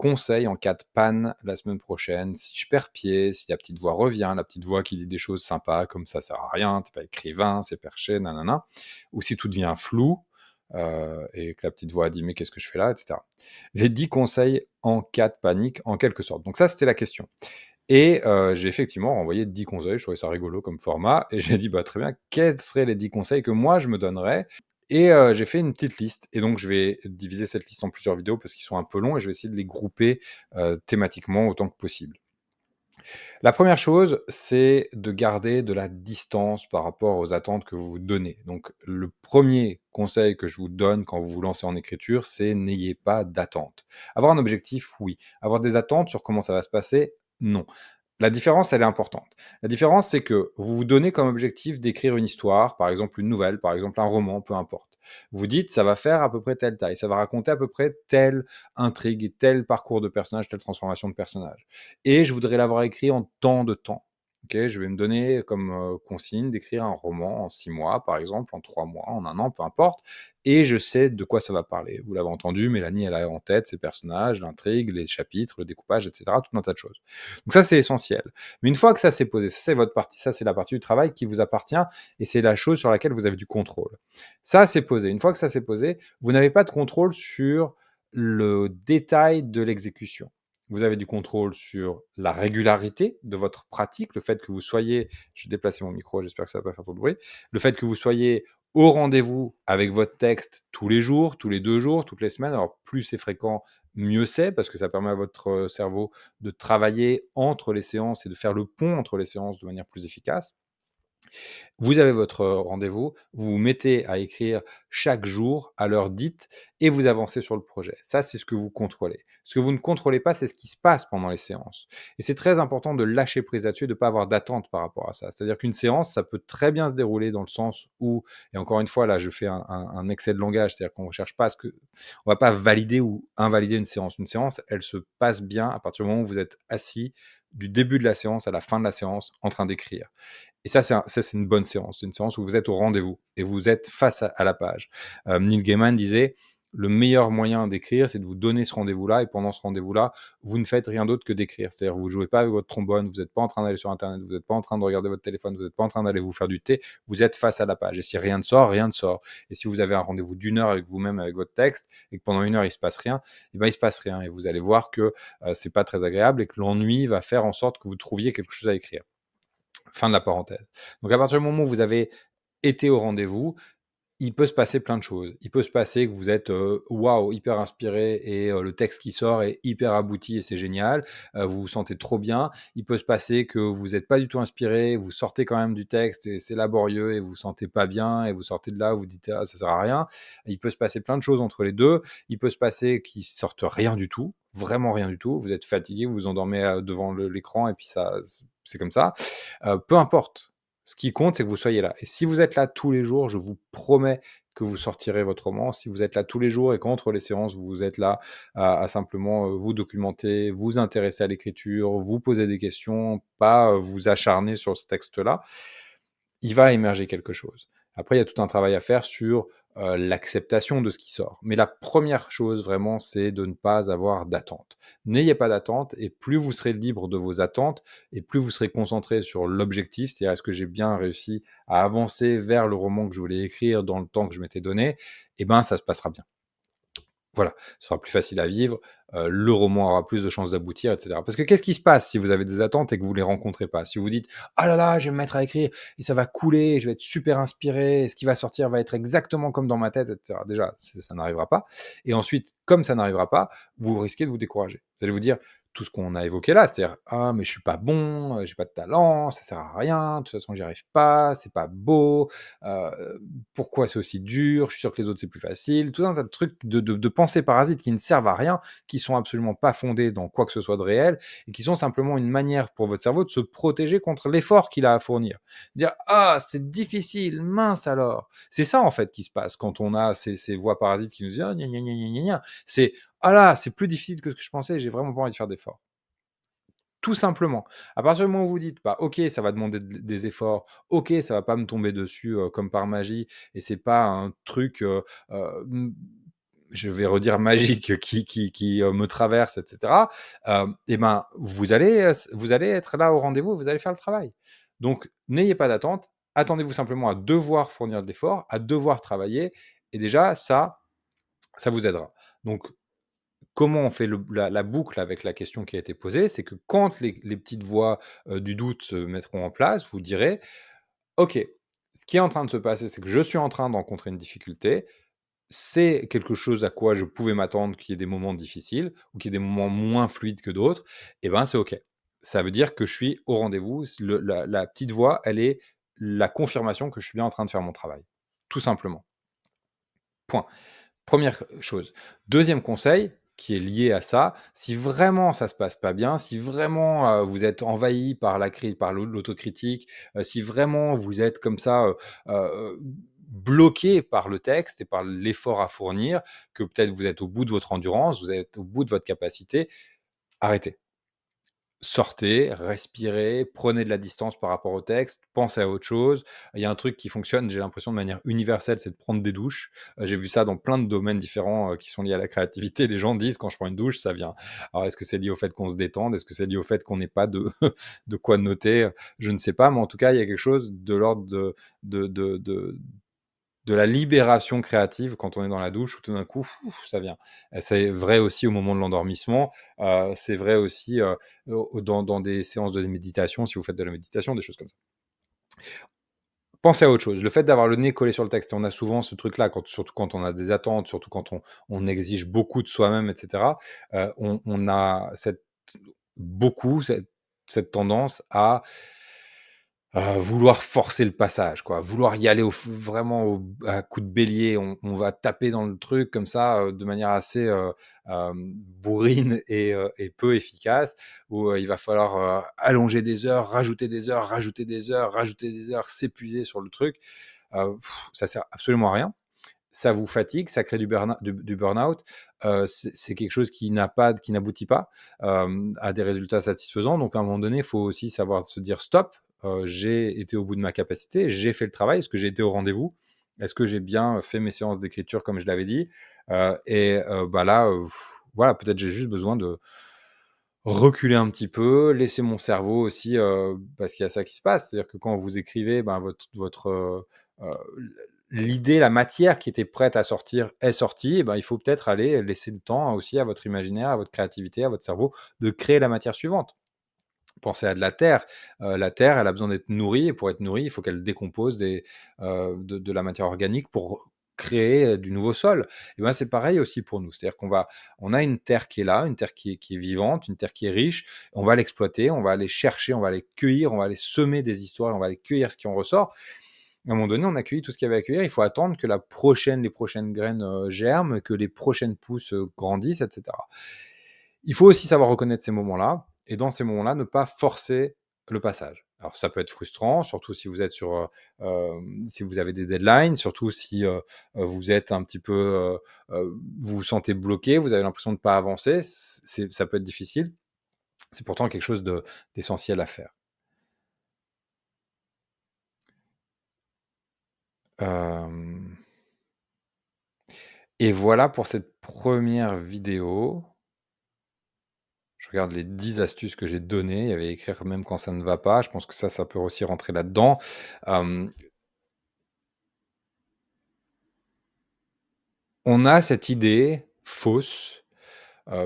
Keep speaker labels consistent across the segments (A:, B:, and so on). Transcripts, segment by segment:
A: conseils en cas de panne la semaine prochaine. Si je perds pied, si la petite voix revient, la petite voix qui dit des choses sympas comme ça sert à rien, t'es pas écrivain, c'est perché, nanana. Ou si tout devient flou et que la petite voix dit mais qu'est-ce que je fais là, etc. Les 10 conseils en cas de panique, en quelque sorte. Donc ça, c'était la question. Et j'ai effectivement renvoyé 10 conseils, je trouvais ça rigolo comme format et j'ai dit: «Bah, très bien, quels seraient les 10 conseils que moi je me donnerais?» Et j'ai fait une petite liste et donc je vais diviser cette liste en plusieurs vidéos parce qu'ils sont un peu longs et je vais essayer de les grouper, thématiquement autant que possible. La première chose, c'est de garder de la distance par rapport aux attentes que vous vous donnez. Donc le premier conseil que je vous donne quand vous vous lancez en écriture, c'est n'ayez pas d'attente. Avoir un objectif, oui. Avoir des attentes sur comment ça va se passer, non. La différence, elle est importante. La différence, c'est que vous vous donnez comme objectif d'écrire une histoire, par exemple une nouvelle, par exemple un roman, peu importe. Vous dites, ça va faire à peu près telle taille, ça va raconter à peu près telle intrigue, tel parcours de personnage, telle transformation de personnage. Et je voudrais l'avoir écrit en tant de temps. Ok, je vais me donner comme consigne d'écrire un roman en 6 mois, par exemple, en 3 mois, en un an, peu importe. Et je sais de quoi ça va parler. Vous l'avez entendu, Mélanie, elle a en tête ses personnages, l'intrigue, les chapitres, le découpage, etc. Tout un tas de choses. Donc ça, c'est essentiel. Mais une fois que ça s'est posé, ça c'est votre partie, ça c'est la partie du travail qui vous appartient et c'est la chose sur laquelle vous avez du contrôle. Ça, c'est posé. Une fois que ça s'est posé, vous n'avez pas de contrôle sur le détail de l'exécution. Vous avez du contrôle sur la régularité de votre pratique, le fait que vous soyez, je vais déplacer mon micro, j'espère que ça va pas faire trop de bruit, le fait que vous soyez au rendez-vous avec votre texte tous les jours, tous les 2 jours, toutes les semaines. Alors plus c'est fréquent, mieux c'est, parce que ça permet à votre cerveau de travailler entre les séances et de faire le pont entre les séances de manière plus efficace. Vous avez votre rendez-vous, vous vous mettez à écrire chaque jour à l'heure dite et vous avancez sur le projet. Ça, c'est ce que vous contrôlez. Ce que vous ne contrôlez pas, c'est ce qui se passe pendant les séances. Et c'est très important de lâcher prise là-dessus et de ne pas avoir d'attente par rapport à ça. C'est-à-dire qu'une séance, ça peut très bien se dérouler dans le sens où, et encore une fois, là, je fais un excès de langage, c'est-à-dire qu'on ne cherche pas à ce que, on va pas valider ou invalider une séance. Une séance, elle se passe bien à partir du moment où vous êtes assis du début de la séance à la fin de la séance en train d'écrire. Et ça, c'est une bonne séance. C'est une séance où vous êtes au rendez-vous et vous êtes face à la page. Neil Gaiman disait, le meilleur moyen d'écrire, c'est de vous donner ce rendez-vous-là. Et pendant ce rendez-vous-là, vous ne faites rien d'autre que d'écrire. C'est-à-dire, vous ne jouez pas avec votre trombone, vous n'êtes pas en train d'aller sur Internet, vous n'êtes pas en train de regarder votre téléphone, vous n'êtes pas en train d'aller vous faire du thé. Vous êtes face à la page. Et si rien ne sort, rien ne sort. Et si vous avez un rendez-vous d'1 heure avec vous-même, avec votre texte, et que pendant 1 heure, il ne se passe rien, eh ben, il ne se passe rien. Et vous allez voir que c'est pas très agréable et que l'ennui va faire en sorte que vous trouviez quelque chose à écrire. Fin de la parenthèse. Donc à partir du moment où vous avez été au rendez-vous, il peut se passer plein de choses. Il peut se passer que vous êtes waouh, hyper inspiré et le texte qui sort est hyper abouti et c'est génial. Vous vous sentez trop bien. Il peut se passer que vous n'êtes pas du tout inspiré, vous sortez quand même du texte et c'est laborieux et vous vous sentez pas bien et vous sortez de là, vous dites ah, ça sert à rien. Il peut se passer plein de choses entre les deux. Il peut se passer qu'il sorte rien du tout, vraiment rien du tout. Vous êtes fatigué, vous vous endormez devant l'écran et puis ça, c'est comme ça. Peu importe. Ce qui compte, c'est que vous soyez là. Et si vous êtes là tous les jours, je vous promets que vous sortirez votre roman. Si vous êtes là tous les jours et qu'entre les séances, vous êtes là à simplement vous documenter, vous intéresser à l'écriture, vous poser des questions, pas vous acharner sur ce texte-là, il va émerger quelque chose. Après, il y a tout un travail à faire sur l'acceptation de ce qui sort. Mais la première chose vraiment, c'est de ne pas avoir d'attente. N'ayez pas d'attente et plus vous serez libre de vos attentes et plus vous serez concentré sur l'objectif, c'est-à-dire est-ce que j'ai bien réussi à avancer vers le roman que je voulais écrire dans le temps que je m'étais donné, eh ben ça se passera bien. Voilà, ce sera plus facile à vivre, le roman aura plus de chances d'aboutir et cetera. Parce que qu'est-ce qui se passe si vous avez des attentes et que vous les rencontrez pas? Si vous dites: «Ah là là, je vais me mettre à écrire et ça va couler, je vais être super inspiré et ce qui va sortir va être exactement comme dans ma tête» et cetera. Déjà, ça n'arrivera pas et ensuite, comme ça n'arrivera pas, vous risquez de vous décourager. Vous allez vous dire tout ce qu'on a évoqué là, c'est-à-dire: «Ah mais je suis pas bon, j'ai pas de talent, ça sert à rien, de toute façon j'y arrive pas, c'est pas beau, pourquoi c'est aussi dur? Je suis sûr que les autres c'est plus facile». Tout un tas de trucs de pensées parasites qui ne servent à rien, qui sont absolument pas fondées dans quoi que ce soit de réel et qui sont simplement une manière pour votre cerveau de se protéger contre l'effort qu'il a à fournir. Dire ah c'est difficile, mince alors. C'est ça en fait qui se passe quand on a ces voix parasites qui nous disent ah gna gna gna gna gna gna. C'est ah là c'est plus difficile que ce que je pensais, j'ai vraiment pas envie de faire d'efforts. Tout simplement. À partir du moment où vous dites, bah, OK, ça va demander des efforts, OK, ça va pas me tomber dessus, comme par magie et c'est pas un truc, mmh, je vais redire magique qui me traverse, et cetera, et ben, vous allez être là au rendez-vous, vous allez faire le travail. Donc n'ayez pas d'attente, attendez-vous simplement à devoir fournir de l'effort, à devoir travailler et déjà ça vous aidera. Donc comment on fait la boucle avec la question qui a été posée? C'est que quand les petites voix, du doute se mettront en place, vous direz: «OK, ce qui est en train de se passer, c'est que je suis en train de rencontrer une difficulté. C'est quelque chose à quoi je pouvais m'attendre qu'il y ait des moments difficiles ou qu'il y ait des moments moins fluides que d'autres et ben, c'est OK. Ça veut dire que je suis au rendez-vous. La petite voix, elle est la confirmation que je suis bien en train de faire mon travail, tout simplement. Point. Première chose. Deuxième conseil qui est lié à ça, si vraiment ça se passe pas bien, si vraiment, vous êtes envahi par par l'autocritique, si vraiment vous êtes comme ça, bloqué par le texte et par l'effort à fournir, que peut-être vous êtes au bout de votre endurance, vous êtes au bout de votre capacité, arrêtez. Sortez, respirez, prenez de la distance par rapport au texte, pensez à autre chose. Il y a un truc qui fonctionne, j'ai l'impression de manière universelle, c'est de prendre des douches. J'ai vu ça dans plein de domaines différents, qui sont liés à la créativité. Les gens disent: «Quand je prends une douche, ça vient». Alors est-ce que c'est lié au fait qu'on se détende? Est-ce que c'est lié au fait qu'on n'ait pas de de quoi noter? Je ne sais pas, mais en tout cas, il y a quelque chose de l'ordre de de de de la libération créative quand on est dans la douche où tout d'un coup, ça vient. C'est vrai aussi au moment de l'endormissement, c'est vrai aussi, dans des séances de méditation, si vous faites de la méditation, des choses comme ça. Pensez à autre chose. Le fait d'avoir le nez collé sur le texte, et on a souvent ce truc-là, surtout quand on a des attentes, surtout quand on exige beaucoup de soi-même, et cetera, on a cette tendance à vouloir forcer le passage, quoi, vouloir y aller vraiment à coup de bélier. On va taper dans le truc comme ça, de manière assez, bourrine et peu efficace, où, il va falloir, allonger des heures, rajouter des heures, rajouter des heures, rajouter des heures, s'épuiser sur le truc. Ça sert absolument à rien. Ça vous fatigue, ça crée du burn-out. C'est quelque chose qui n'aboutit pas, à des résultats satisfaisants. Donc à un moment donné, il faut aussi savoir se dire: «Stop, j'ai été au bout de ma capacité, j'ai fait le travail. Est-ce que j'ai été au rendez-vous? Est-ce que j'ai bien fait mes séances d'écriture comme je l'avais dit?» Bah, là, voilà, peut-être j'ai juste besoin de reculer un petit peu, laisser mon cerveau aussi, parce qu'il y a ça qui se passe. C'est-à-dire que quand vous écrivez, ben, l'idée, la matière qui était prête à sortir est sortie et ben, il faut peut-être aller laisser le temps aussi à votre imaginaire, à votre créativité, à votre cerveau de créer la matière suivante. Pensez à de la terre. La terre, elle a besoin d'être nourrie et pour être nourrie, il faut qu'elle décompose de la matière organique pour créer, du nouveau sol. Et ben, c'est pareil aussi pour nous. C'est-à-dire on a une terre qui est là, une terre qui est vivante, une terre qui est riche. On va l'exploiter, on va aller chercher, on va aller cueillir, on va aller semer des histoires, on va aller cueillir ce qui en ressort. À un moment donné, on a cueilli tout ce qu'il y avait à cueillir. Il faut attendre que les prochaines graines, germent, que les prochaines pousses, grandissent, et cetera. Il faut aussi savoir reconnaître ces moments-là et dans ces moments-là, ne pas forcer le passage. Alors ça peut être frustrant, surtout si vous êtes si vous avez des deadlines, surtout si, vous êtes un petit peu, vous vous sentez bloqué, vous avez l'impression de ne pas avancer, ça peut être difficile. C'est pourtant quelque chose d'essentiel à faire. Hem Et voilà pour cette première vidéo. Je regarde les 10 astuces que j'ai données. Il y avait écrire même quand ça ne va pas. Je pense que ça peut aussi rentrer là-dedans. Hem, on a cette idée fausse,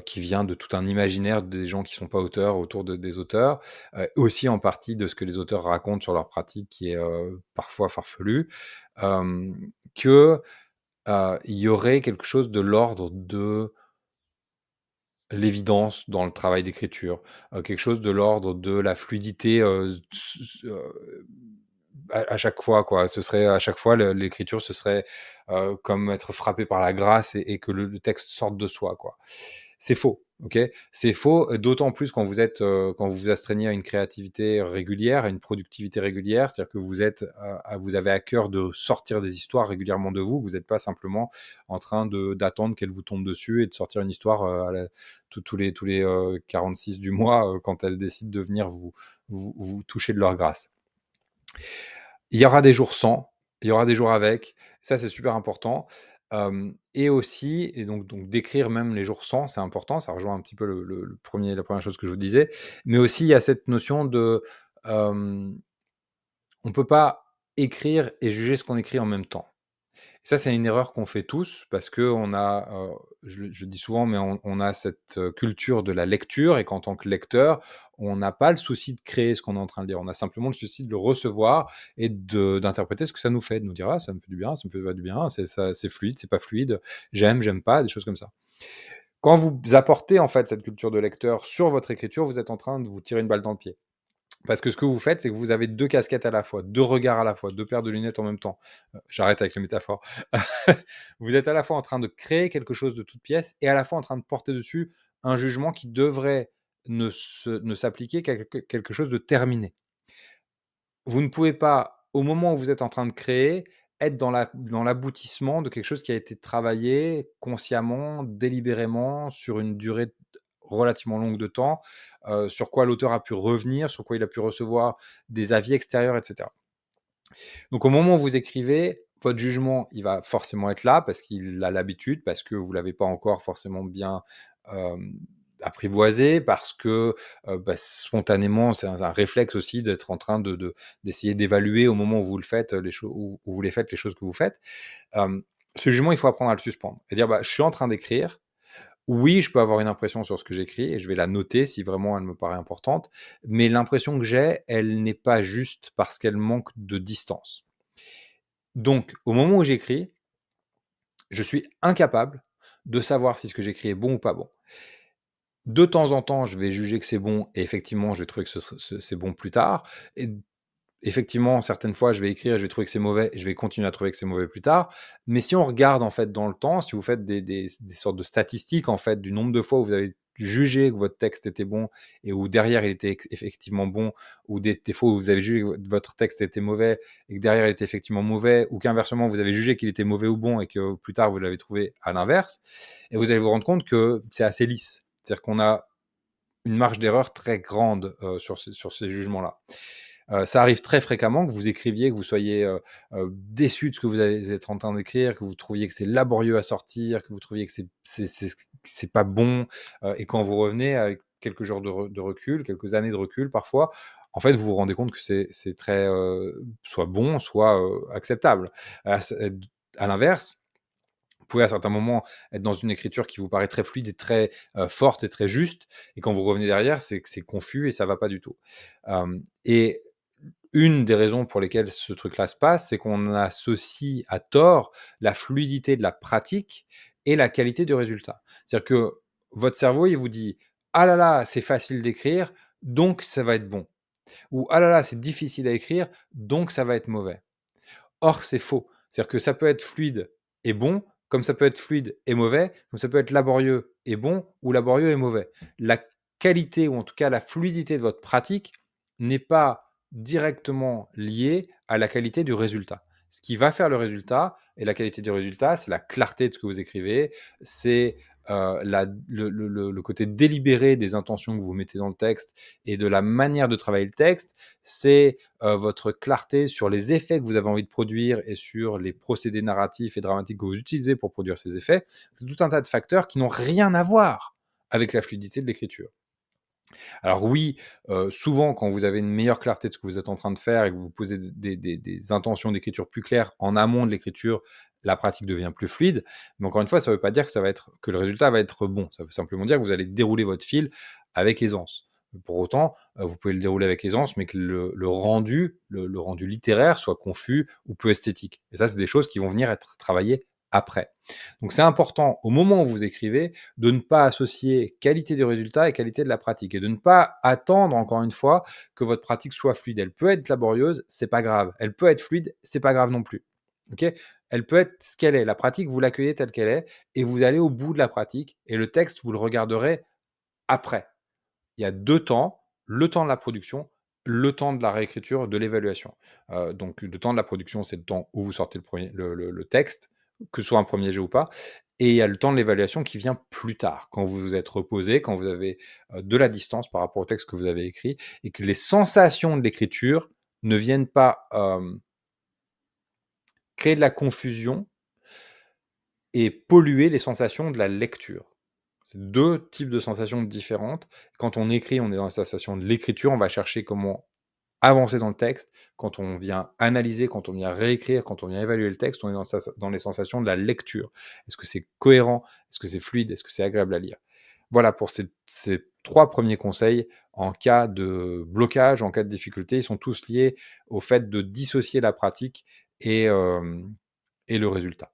A: qui vient de tout un imaginaire des gens qui ne sont pas auteurs autour des auteurs, aussi en partie de ce que les auteurs racontent sur leur pratique qui est, parfois farfelu, que, il y aurait quelque chose de l'ordre de l'évidence dans le travail d'écriture, quelque chose de l'ordre de la fluidité, à chaque fois, quoi. Ce serait à chaque fois l'écriture, ce serait, comme être frappé par la grâce et que le texte sorte de soi, quoi. C'est faux, OK? C'est faux, d'autant plus quand quand vous vous astreignez à une créativité régulière, à une productivité régulière. C'est-à-dire que vous avez à cœur de sortir des histoires régulièrement de vous. Vous n'êtes pas simplement en train d'attendre qu'elle vous tombe dessus et de sortir une histoire, à la tous les, 46 du mois, quand elles décident de venir vous toucher de leur grâce. Il y aura des jours sans, il y aura des jours avec, ça c'est super important. Et aussi et donc d'écrire même les jours sans, c'est important, ça rejoint un petit peu le 1er la première chose que je vous disais. Mais aussi il y a cette notion de, hem, on peut pas écrire et juger ce qu'on écrit en même temps. Ça, c'est une erreur qu'on fait tous parce qu'on a, je le dis souvent, mais on a cette, culture de la lecture et qu'en tant que lecteur, on n'a pas le souci de créer ce qu'on est en train de lire. On a simplement le souci de le recevoir et d'interpréter ce que ça nous fait, de nous dire: «Ah, ça me fait du bien, ça me fait pas du bien, c'est fluide, c'est pas fluide, j'aime pas», des choses comme ça. Quand vous apportez, en fait, cette culture de lecteur sur votre écriture, vous êtes en train de vous tirer une balle dans le pied. Parce que ce que vous faites, c'est que vous avez 2 casquettes à la fois, 2 regards à la fois, 2 paires de lunettes en même temps. J'arrête avec les métaphores. Vous êtes à la fois en train de créer quelque chose de toute pièce et à la fois en train de porter dessus un jugement qui devrait ne s'appliquer qu'à quelque chose de terminé. Vous ne pouvez pas, au moment où vous êtes en train de créer, être dans l'aboutissement de quelque chose qui a été travaillé consciemment, délibérément, sur une durée relativement longue de temps, sur quoi l'auteur a pu revenir, sur quoi il a pu recevoir des avis extérieurs, et cetera. Donc au moment où vous écrivez, votre jugement, il va forcément être là parce qu'il a l'habitude, parce que vous ne l'avez pas encore forcément bien, hem, apprivoisé, parce que, spontanément, c'est un réflexe aussi d'être en train d'essayer d'évaluer au moment où vous le faites, les choses où vous les faites, les choses que vous faites. Hem, Ce jugement, il faut apprendre à le suspendre et dire: «Bah, je suis en train d'écrire. Oui, je peux avoir une impression sur ce que j'écris et je vais la noter si vraiment elle me paraît importante, mais l'impression que j'ai, elle n'est pas juste parce qu'elle manque de distance». Donc, au moment où j'écris, je suis incapable de savoir si ce que j'écris est bon ou pas bon. De temps en temps, je vais juger que c'est bon et effectivement, je vais trouver que c'est bon plus tard. Et effectivement, certaines fois, je vais écrire et je vais trouver que c'est mauvais et je vais continuer à trouver que c'est mauvais plus tard. Mais si on regarde en fait dans le temps, si vous faites des sortes de statistiques en fait du nombre de fois où vous avez jugé que votre texte était bon et où derrière il était effectivement bon, ou des fois où vous avez jugé que votre texte était mauvais et que derrière il était effectivement mauvais, ou qu'inversement vous avez jugé qu'il était mauvais ou bon et que plus tard vous l'avez trouvé à l'inverse, et vous allez vous rendre compte que c'est assez lisse. C'est-à-dire qu'on a une marge d'erreur très grande sur ces jugements-là. Ça arrive très fréquemment que vous écriviez, que vous soyez déçu de ce que vous êtes en train d'écrire, que vous trouviez que c'est laborieux à sortir, que vous trouviez que c'est pas bon, et quand vous revenez avec quelques jours de recul, quelques années de recul parfois, en fait, vous vous rendez compte que c'est très, soit bon, soit acceptable. À l'inverse, vous pouvez à certains moments être dans une écriture qui vous paraît très fluide et très forte et très juste, et quand vous revenez derrière, c'est que c'est confus et ça va pas du tout. Et une des raisons pour lesquelles ce truc-là se passe, c'est qu'on associe à tort la fluidité de la pratique et la qualité du résultat. C'est-à-dire que votre cerveau, il vous dit: «Ah là là, c'est facile d'écrire, donc ça va être bon», ou «Ah là là, c'est difficile à écrire, donc ça va être mauvais». Or, c'est faux. C'est-à-dire que ça peut être fluide et bon, comme ça peut être fluide et mauvais, comme ça peut être laborieux et bon ou laborieux et mauvais. La qualité, ou en tout cas la fluidité de votre pratique, n'est pas directement liée à la qualité du résultat. Ce qui va faire le résultat et la qualité du résultat, c'est la clarté de ce que vous écrivez, c'est le côté délibéré des intentions que vous mettez dans le texte et de la manière de travailler le texte, c'est votre clarté sur les effets que vous avez envie de produire et sur les procédés narratifs et dramatiques que vous utilisez pour produire ces effets. C'est tout un tas de facteurs qui n'ont rien à voir avec la fluidité de l'écriture. Alors oui, souvent quand vous avez une meilleure clarté de ce que vous êtes en train de faire et que vous posez des intentions d'écriture plus claires en amont de l'écriture, la pratique devient plus fluide. Mais encore une fois, ça ne veut pas dire que le résultat va être bon. Ça veut simplement dire que vous allez dérouler votre fil avec aisance. Pour autant, vous pouvez le dérouler avec aisance, mais que le rendu littéraire soit confus ou peu esthétique. Et ça, c'est des choses qui vont venir être travaillées après. Donc c'est important, au moment où vous écrivez, de ne pas associer qualité du résultat et qualité de la pratique, et de ne pas attendre, encore une fois, que votre pratique soit fluide. Elle peut être laborieuse, c'est pas grave. Elle peut être fluide, c'est pas grave non plus. Ok. Elle peut être ce qu'elle est. La pratique, vous l'accueillez telle qu'elle est et vous allez au bout de la pratique, et le texte, vous le regarderez après. Il y a deux temps: le temps de la production, le temps de la réécriture, de l'évaluation. Donc le temps de la production, c'est le temps où vous sortez le texte, que ce soit un premier jet ou pas. Et il y a le temps de l'évaluation qui vient plus tard, quand vous vous êtes reposé, quand vous avez de la distance par rapport au texte que vous avez écrit, et que les sensations de l'écriture ne viennent pas créer de la confusion, et polluer les sensations de la lecture. C'est 2 types de sensations différentes. Quand on écrit, on est dans la sensation de l'écriture, on va chercher comment avancer dans le texte. Quand on vient analyser, quand on vient réécrire, quand on vient évaluer le texte, on est dans les sensations de la lecture. Est-ce que c'est cohérent? Est-ce que c'est fluide? Est-ce que c'est agréable à lire? Voilà pour ces 3 premiers conseils en cas de blocage, en cas de difficulté. Ils sont tous liés au fait de dissocier la pratique et le résultat.